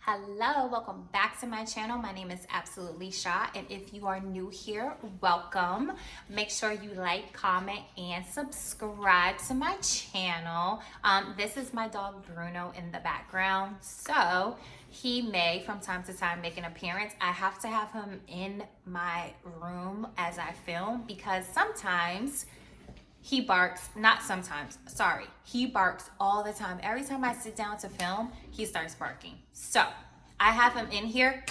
Hello, welcome back to my channel. My name is Absolutely Sha, and if you are new here, welcome. Make sure you like, comment, and subscribe to my channel. This is my dog Bruno in the background, so he may from time to time make an appearance. I have to have him in my room as I film because sometimes he barks, not sometimes, sorry. He barks all the time. Every time I sit down to film, he starts barking. So I have him in here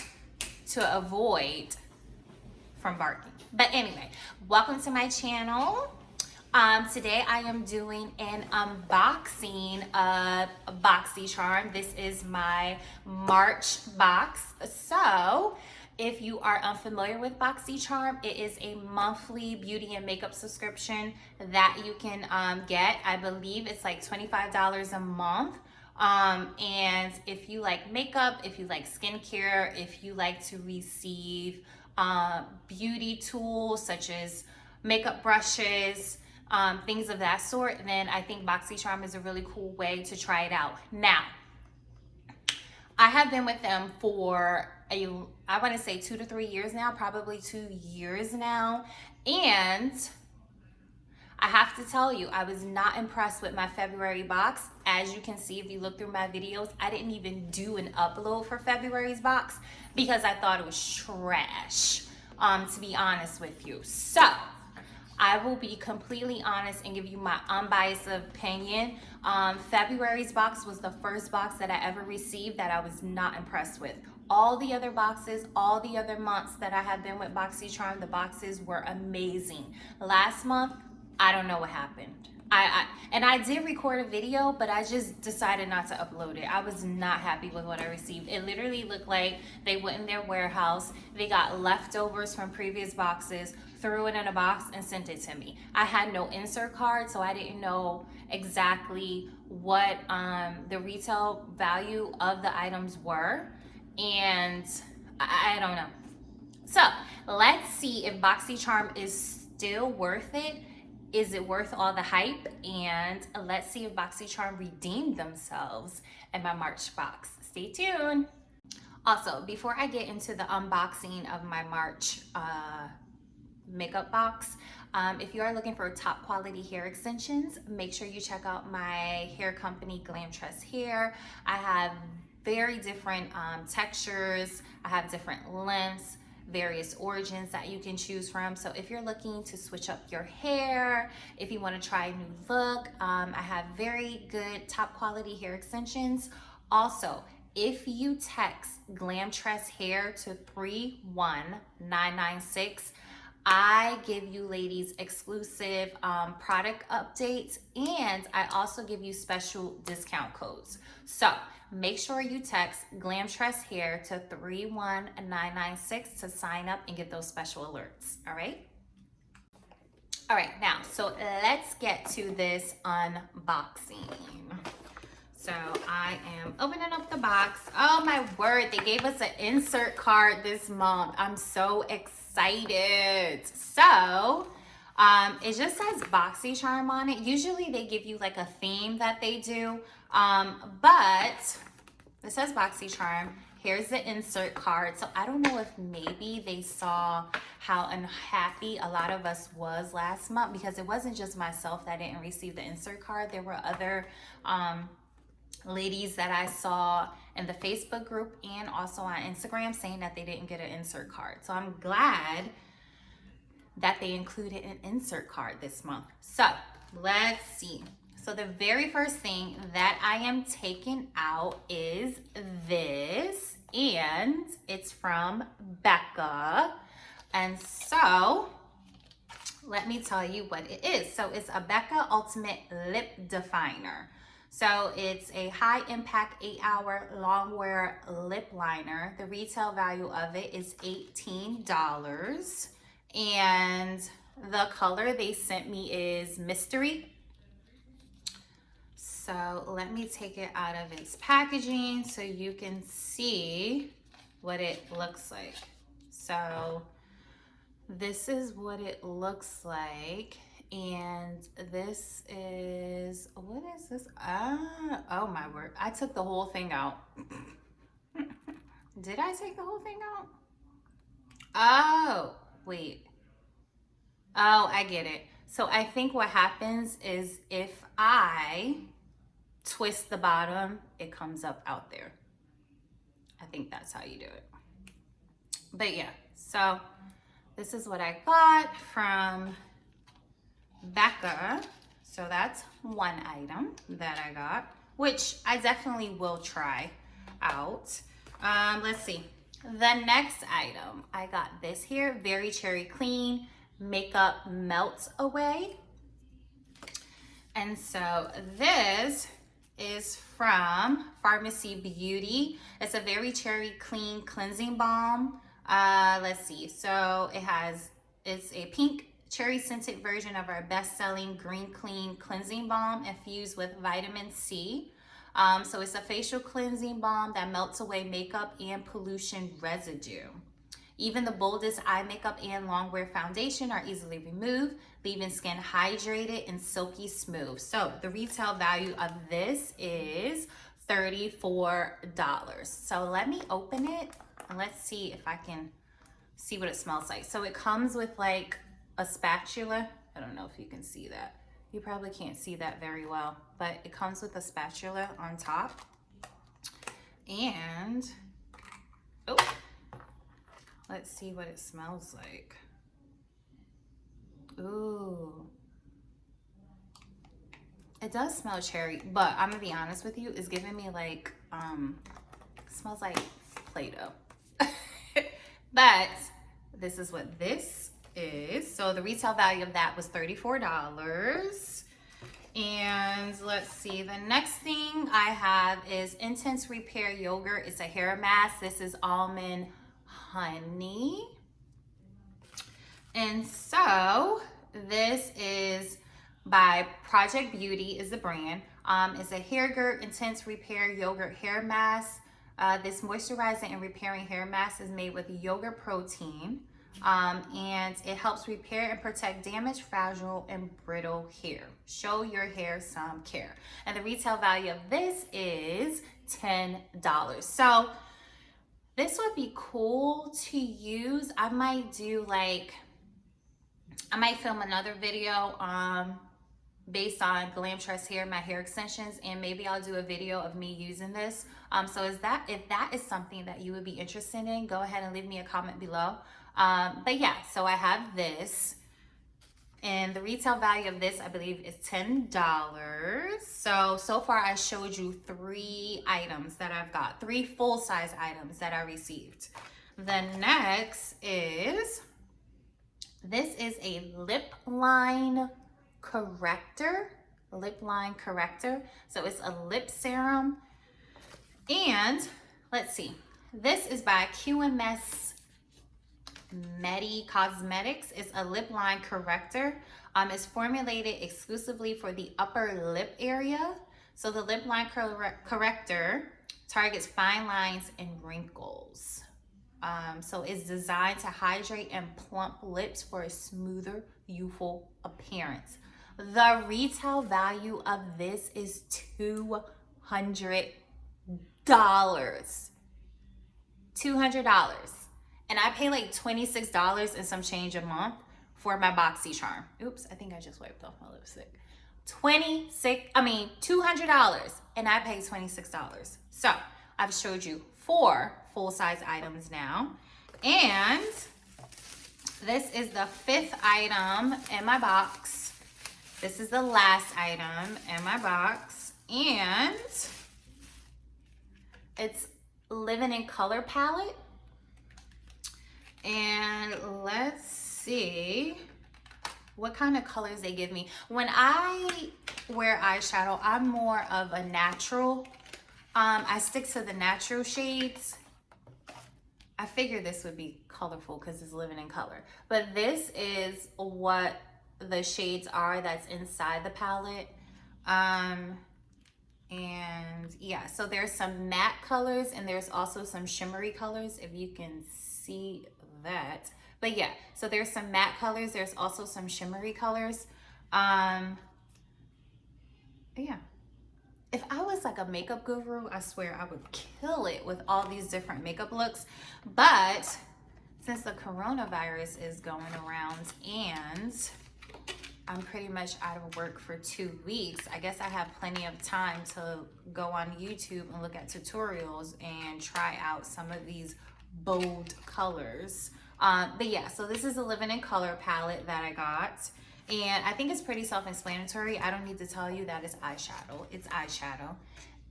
to avoid from barking. But anyway, welcome to my channel. Today I am doing an unboxing of Boxycharm. This is my March box. So if you are unfamiliar with Boxycharm, it is a monthly beauty and makeup subscription that you can get. I believe it's like $25 a month. And if you like makeup, if you like skincare, if you like to receive beauty tools such as makeup brushes, things of that sort, then I think Boxycharm is a really cool way to try it out. Now, I have been with them for I want to say 2 to 3 years now, probably 2 years now. And I have to tell you, I was not impressed with my February box. As you can see, if you look through my videos, I didn't even do an upload for February's box because I thought it was trash, to be honest with you. So I will be completely honest and give you my unbiased opinion. February's box was the first box that I ever received that I was not impressed with. All the other boxes, all the other months that I have been with Boxycharm, the boxes were amazing. Last month, I don't know what happened. I did record a video, but I just decided not to upload it. I was not happy with what I received. It literally looked like they went in their warehouse, they got leftovers from previous boxes, threw it in a box and sent it to me. I had no insert card, so I didn't know exactly what the retail value of the items were, and I don't know. So let's see if Boxycharm is still worth it. Is it worth all the hype? And let's see if Boxycharm redeemed themselves in my March box. Stay tuned. Also, before I get into the unboxing of my March makeup box, if you are looking for top quality hair extensions, make sure you check out my hair company, Glamtresshair. I have very different textures. I have different lengths, various origins that you can choose from. So if you're looking to switch up your hair, if you want to try a new look, I have very good top quality hair extensions. Also, if you text Glamtresshair to 31996, I give you ladies exclusive product updates, and I also give you special discount codes. So make sure you text Glamtresshair to 31996 to sign up and get those special alerts. All right. All right, now, so let's get to this unboxing. So I am opening up the box. Oh my word, they gave us an insert card this month. I'm so excited. So it just says Boxycharm on it. Usually they give you like a theme that they do, but it says Boxycharm. Here's the insert card. So I don't know if maybe they saw how unhappy a lot of us was last month, because it wasn't just myself that didn't receive the insert card. There were other ladies that I saw in the Facebook group and also on Instagram saying that they didn't get an insert card. So I'm glad that they included an insert card this month. So let's see. So the very first thing that I am taking out is this, and it's from Becca. And so let me tell you what it is. So it's a Becca Ultimate Lip Definer. So it's a high impact 8-hour long wear lip liner. The retail value of it is $18. And the color they sent me is Mystery. So let me take it out of its packaging so you can see what it looks like. So this is what it looks like. And this is, what is this? Oh my word. I took the whole thing out. Did I take the whole thing out? Oh, wait. Oh, I get it. So I think what happens is if I twist the bottom, it comes up out there. I think that's how you do it. But yeah, so this is what I got from Becca. So that's one item that I got, which I definitely will try out. Let's see. The next item, I got this here, Very Cherry Clean Makeup Melts Away. And so this is from Pharmacy Beauty. It's a Very Cherry Clean Cleansing Balm. Let's see. So it's a pink cherry scented version of our best-selling Green Clean Cleansing Balm infused with vitamin C. So it's a facial cleansing balm that melts away makeup and pollution residue. Even the boldest eye makeup and long wear foundation are easily removed, leaving skin hydrated and silky smooth. So the retail value of this is $34. So let me open it and let's see if I can see what it smells like. So it comes with like a spatula. I don't know if you can see that. You probably can't see that very well, but it comes with a spatula on top. And, oh, let's see what it smells like. Ooh. It does smell cherry, but I'm gonna be honest with you, it's giving me like, it smells like Play-Doh. But this is what this is. So the retail value of that was $34. And let's see, the next thing I have is Intense Repair Yogurt. It's a hair mask. This is almond honey. And so this is by Project Beauty is the brand. It's a Hair Intense Repair Yogurt Hair Mask. This moisturizing and repairing hair mask is made with yogurt protein. And it helps repair and protect damaged, fragile, and brittle hair. Show your hair some care. And the retail value of this is $10. So this would be cool to use. I might film another video based on Glamtresshair, my hair extensions, and maybe I'll do a video of me using this. So if that is something that you would be interested in, go ahead and leave me a comment below. But yeah, so I have this, and the retail value of this, I believe, is $10. So far I showed you 3 items that I've got, 3 full-size items that I received. The next is, this is a lip line corrector. So it's a lip serum, and let's see, this is by QMS Medi Cosmetics. Is a lip line corrector. It's formulated exclusively for the upper lip area. So the lip line corrector targets fine lines and wrinkles. So it's designed to hydrate and plump lips for a smoother, youthful appearance. The retail value of this is $200. $200. And I pay like $26 and some change a month for my Boxycharm. Oops, I think I just wiped off my lipstick. $200, and I pay $26. So I've showed you 4 full-size items now. And this is the 5th item in my box. This is the last item in my box. And it's Living in Color palette. And let's see what kind of colors they give me. When I wear eyeshadow, I'm more of a natural. I stick to the natural shades. I figured this would be colorful because it's Living in Color. But this is what the shades are that's inside the palette. And yeah, so there's some matte colors and there's also some shimmery colors, if you can see that. But yeah, so there's some matte colors, there's also some shimmery colors. Yeah, if I was like a makeup guru, I swear I would kill it with all these different makeup looks. But since the coronavirus is going around and I'm pretty much out of work for 2 weeks, I guess I have plenty of time to go on YouTube and look at tutorials and try out some of these bold colors. But yeah, so this is a Living in Color palette that I got. And I think it's pretty self-explanatory. I don't need to tell you that it's eyeshadow. It's eyeshadow.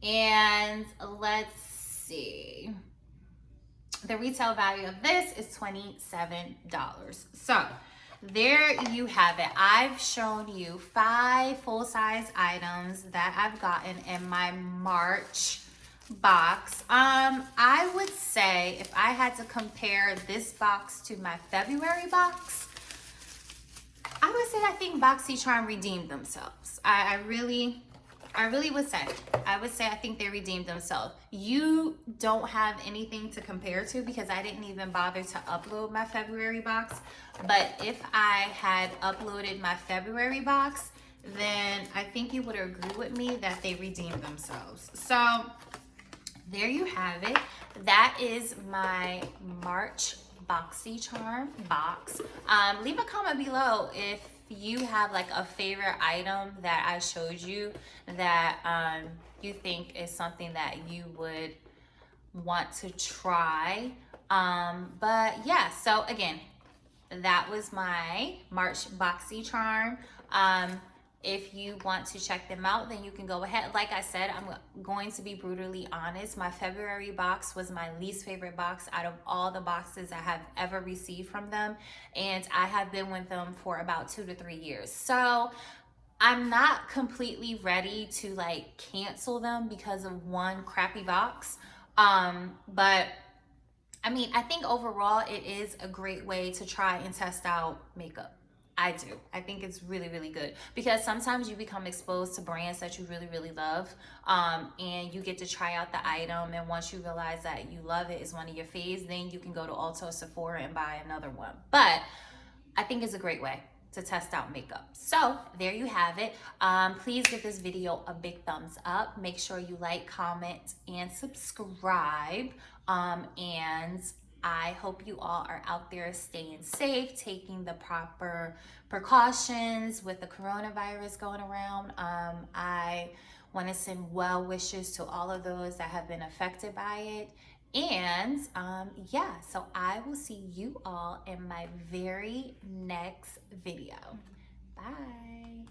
And let's see. The retail value of this is $27. So there you have it. I've shown you 5 full-size items that I've gotten in my March box. I would say if I had to compare this box to my February box, I would say I think Boxycharm redeemed themselves. I really would say. I think they redeemed themselves. You don't have anything to compare to because I didn't even bother to upload my February box. But if I had uploaded my February box, then I think you would agree with me that they redeemed themselves. So there you have it. That is my March Boxycharm box. Leave a comment below if you have like a favorite item that I showed you that you think is something that you would want to try. But yeah, so again, that was my March Boxycharm. If you want to check them out, then you can go ahead. Like I said, I'm going to be brutally honest. My February box was my least favorite box out of all the boxes I have ever received from them. And I have been with them for about 2 to 3 years. So I'm not completely ready to like cancel them because of one crappy box. But I mean, I think overall it is a great way to try and test out makeup. I do. I think it's really, really good because sometimes you become exposed to brands that you really, really love, and you get to try out the item. And once you realize that you love it, is one of your faves, then you can go to Ulta or Sephora and buy another one. But I think it's a great way to test out makeup. So there you have it. Please give this video a big thumbs up. Make sure you like, comment, and subscribe. And I hope you all are out there staying safe, taking the proper precautions with the coronavirus going around. I want to send well wishes to all of those that have been affected by it. And yeah, so I will see you all in my very next video. Bye.